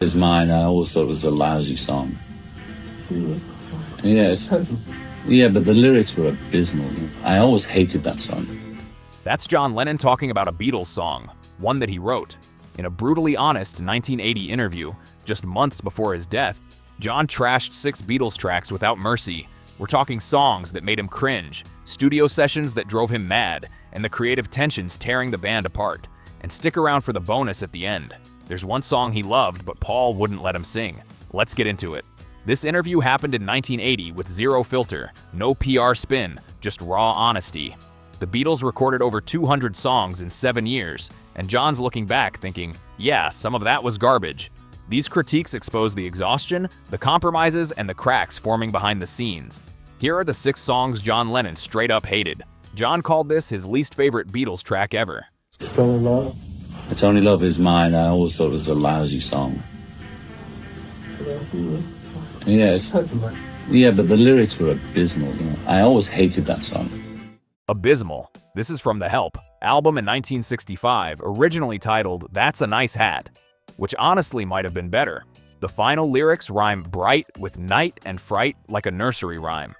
Is mine. I always thought it was a lousy song. Yes. Yeah, but the lyrics were abysmal. I always hated that song. That's John Lennon talking about a Beatles song, one that he wrote. In a brutally honest 1980 interview, just months before his death, John trashed 6 Beatles tracks without mercy. We're talking songs that made him cringe, studio sessions that drove him mad, and the creative tensions tearing the band apart. And stick around for the bonus at the end. There's one song he loved, but Paul wouldn't let him sing. Let's get into it. This interview happened in 1980 with zero filter, no PR spin, just raw honesty. The Beatles recorded over 200 songs in 7 years, and John's looking back thinking, yeah, some of that was garbage. These critiques expose the exhaustion, the compromises, and the cracks forming behind the scenes. Here are the 6 songs John Lennon straight up hated. John called this his least favorite Beatles track ever. It's Only Love. It's Only Love Is Mine. I always thought it was a lousy song. Yes. Yeah, but the lyrics were abysmal. I always hated that song. Abysmal. This is from The Help, album in 1965, originally titled That's a Nice Hat, which honestly might have been better. The final lyrics rhyme bright with night and fright like a nursery rhyme.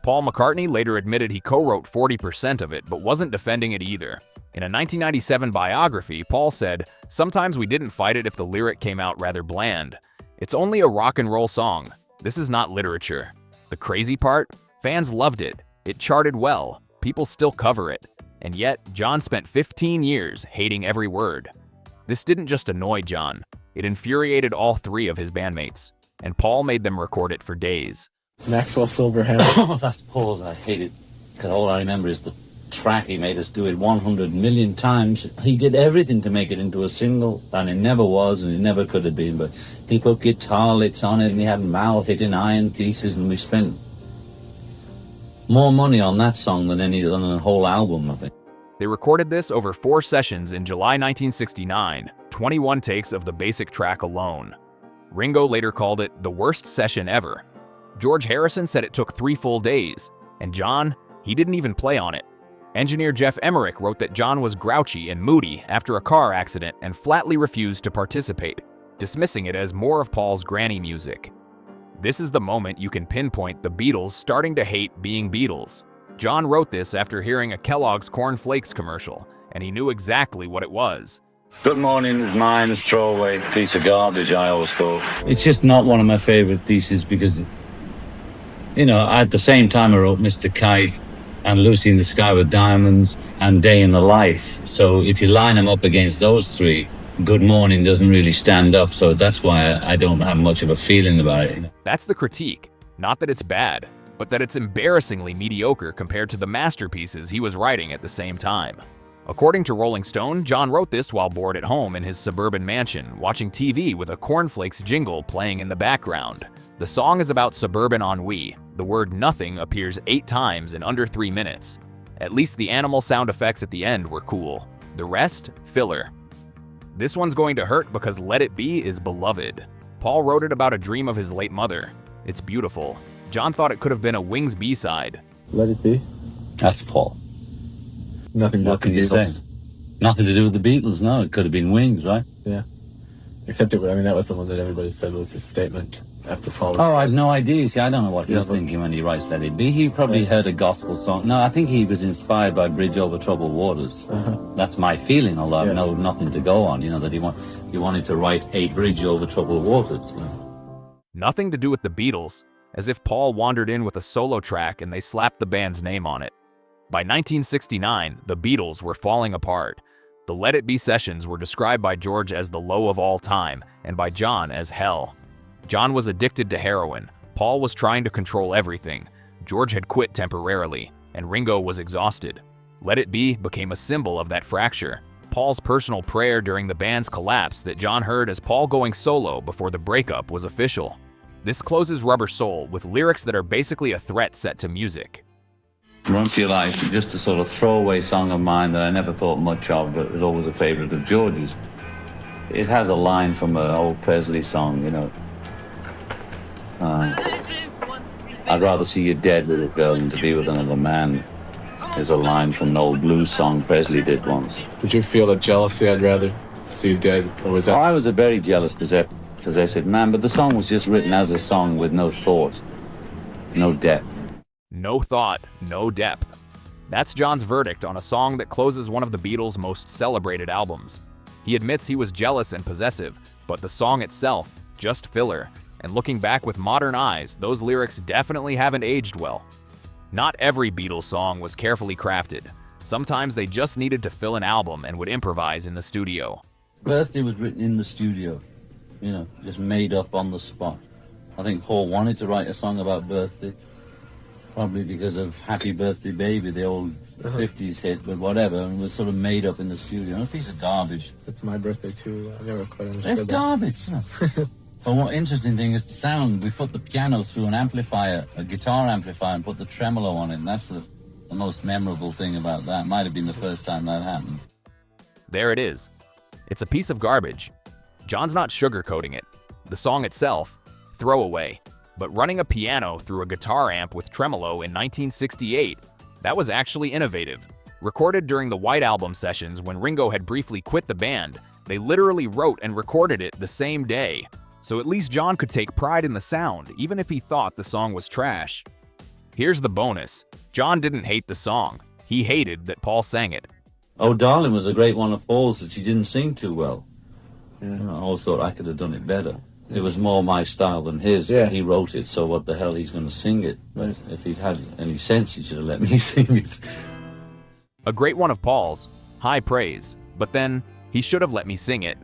Paul McCartney later admitted he co-wrote 40% of it, but wasn't defending it either. In a 1997 biography, Paul said, "Sometimes we didn't fight it if the lyric came out rather bland. It's only a rock and roll song. This is not literature." The crazy part? Fans loved it. It charted well. People still cover it. And yet, John spent 15 years hating every word. This didn't just annoy John. It infuriated all 3 of his bandmates. And Paul made them record it for days. Maxwell Silver Hammer. Oh, that's Paul's. I hate it. Because all I remember is the track. He made us do it 100 million times. He did everything to make it into a single, and it never was, and it never could have been. But he put guitar licks on it, and he had Mal hitting iron pieces, and we spent more money on that song than on the whole album, I think. They recorded this over 4 sessions in July 1969, 21 takes of the basic track alone. Ringo later called it the worst session ever. George Harrison said it took 3 full days, and John, he didn't even play on it. Engineer Jeff Emmerich wrote that John was grouchy and moody after a car accident and flatly refused to participate, dismissing it as more of Paul's granny music. This is the moment you can pinpoint the Beatles starting to hate being Beatles. John wrote this after hearing a Kellogg's Cornflakes commercial, and he knew exactly what it was. Good Morning Is Mine is Throwaway, piece of garbage, I always thought. It's just not one of my favorite pieces because, at the same time I wrote Mr. Kite and Lucy in the Sky with Diamonds and Day in the Life. So if you line them up against those 3, Good Morning doesn't really stand up, so that's why I don't have much of a feeling about it. That's the critique. Not that it's bad, but that it's embarrassingly mediocre compared to the masterpieces he was writing at the same time. According to Rolling Stone, John wrote this while bored at home in his suburban mansion, watching TV with a Cornflakes jingle playing in the background. The song is about suburban ennui. The word nothing appears 8 times in under 3 minutes. At least the animal sound effects at the end were cool. The rest, filler. This one's going to hurt because Let It Be is beloved. Paul wrote it about a dream of his late mother. It's beautiful. John thought it could have been a Wings B-side. Let It Be. That's Paul. Nothing What can you say? Nothing to do with the Beatles, no. It could have been Wings, right? Yeah. Except, that was the one that everybody said was his statement after falling. Oh, I have no idea. See, I don't know what he was thinking when he writes Let It Be. He probably heard a gospel song. No, I think he was inspired by Bridge Over Troubled Waters. That's my feeling, although I know nothing to go on, that he wanted to write a Bridge Over Troubled Waters. Nothing to do with the Beatles, as if Paul wandered in with a solo track and they slapped the band's name on it. By 1969, the Beatles were falling apart. The Let It Be sessions were described by George as the low of all time, and by John as hell. John was addicted to heroin, Paul was trying to control everything, George had quit temporarily, and Ringo was exhausted. Let It Be became a symbol of that fracture. Paul's personal prayer during the band's collapse that John heard as Paul going solo before the breakup was official. This closes Rubber Soul with lyrics that are basically a threat set to music. Run for Your Life, just a sort of throwaway song of mine that I never thought much of, but it was always a favorite of George's. It has a line from an old Presley song, I'd rather see you dead, little girl, than to be with another man. Is a line from an old blues song Presley did once. Did you feel a jealousy? I'd rather see you dead, or was that? I was a very jealous because Because they said, man, but the song was just written as a song with no thought, no depth. No thought, no depth. That's John's verdict on a song that closes one of the Beatles' most celebrated albums. He admits he was jealous and possessive, but the song itself, just filler. And looking back with modern eyes, those lyrics definitely haven't aged well. Not every Beatles song was carefully crafted. Sometimes they just needed to fill an album and would improvise in the studio. Birthday was written in the studio, you know, just made up on the spot. I think Paul wanted to write a song about birthday, probably because of Happy Birthday Baby, the old 50s hit, but whatever, and it was sort of made up in the studio. A piece of garbage. It's my birthday too. I never quite understood It's garbage. But what interesting thing is the sound. We put the piano through an amplifier, a guitar amplifier, and put the tremolo on it, and that's the most memorable thing about that. Might have been the first time that happened. There it is. It's a piece of garbage. John's not sugarcoating it. The song itself, Throwaway. But running a piano through a guitar amp with tremolo in 1968, that was actually innovative. Recorded during the White Album sessions when Ringo had briefly quit the band, they literally wrote and recorded it the same day. So at least John could take pride in the sound, even if he thought the song was trash. Here's the bonus. John didn't hate the song. He hated that Paul sang it. Oh, Darling was a great one of Paul's that she didn't sing too well. Yeah. I always thought I could have done it better. It was more my style than his. Yeah. He wrote it, so what the hell, he's going to sing it. But if he'd had any sense, he should have let me sing it. A great one of Paul's, high praise, but then he should have let me sing it.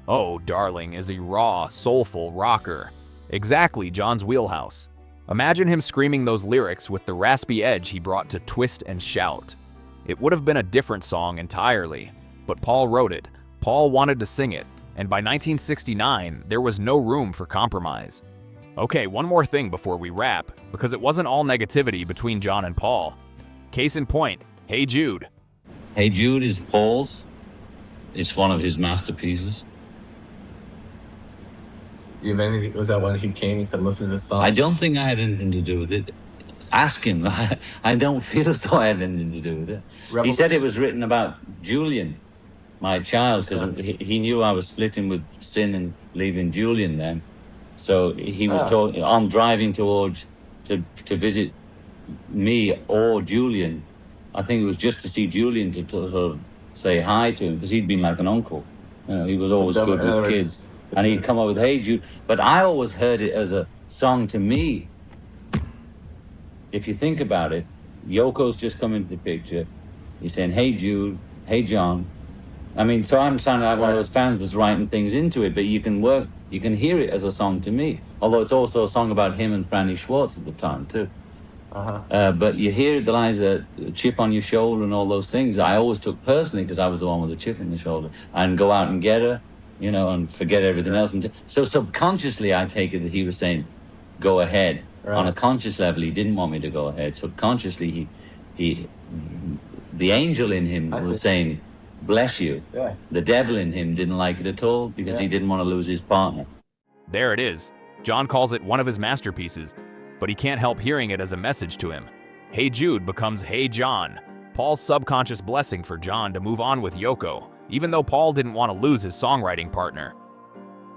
Oh, Darling is a raw, soulful rocker. Exactly John's wheelhouse. Imagine him screaming those lyrics with the raspy edge he brought to Twist and Shout. It would have been a different song entirely, but Paul wrote it. Paul wanted to sing it, and by 1969, there was no room for compromise. Okay, one more thing before we wrap, because it wasn't all negativity between John and Paul. Case in point, Hey Jude. Hey Jude is Paul's. It's one of his masterpieces. Was that when he came and said, listen to this song? I don't think I had anything to do with it. Ask him. I don't feel as though I had anything to do with it. He said it was written about Julian, my child, because he knew I was splitting with Sin and leaving Julian then. So he was talking, I'm driving towards to visit me or Julian. I think it was just to see Julian to sort of say hi to him, because he'd been like an uncle. You know, he was always good with kids. And he'd come up with Hey Jude. But I always heard it as a song to me. If you think about it, Yoko's just come into the picture. He's saying, Hey Jude, hey John. I mean, so I'm sounding like one of those fans that's writing things into it, but you can hear it as a song to me. Although it's also a song about him and Franny Schwartz at the time too. But you hear the lines, a chip on your shoulder and all those things. I always took personally, because I was the one with the chip in the shoulder, and go out and get her, you know, and forget everything else. So subconsciously, I take it that he was saying, go ahead. Right. On a conscious level, he didn't want me to go ahead. Subconsciously, the angel in him was saying, bless you. Yeah. The devil in him didn't like it at all, because he didn't want to lose his partner. There it is. John calls it one of his masterpieces, but he can't help hearing it as a message to him. Hey Jude becomes Hey John, Paul's subconscious blessing for John to move on with Yoko, even though Paul didn't want to lose his songwriting partner.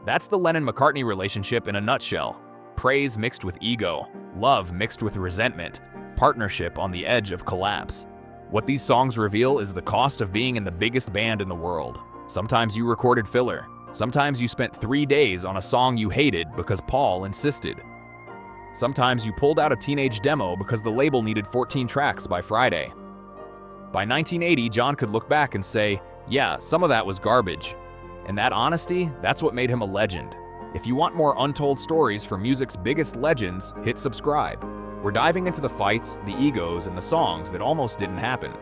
That's the Lennon-McCartney relationship in a nutshell. Praise mixed with ego, love mixed with resentment, partnership on the edge of collapse. What these songs reveal is the cost of being in the biggest band in the world. Sometimes you recorded filler. Sometimes you spent 3 days on a song you hated because Paul insisted. Sometimes you pulled out a teenage demo because the label needed 14 tracks by Friday. By 1980, John could look back and say, yeah, some of that was garbage. And that honesty, that's what made him a legend. If you want more untold stories from music's biggest legends, hit subscribe. We're diving into the fights, the egos, and the songs that almost didn't happen.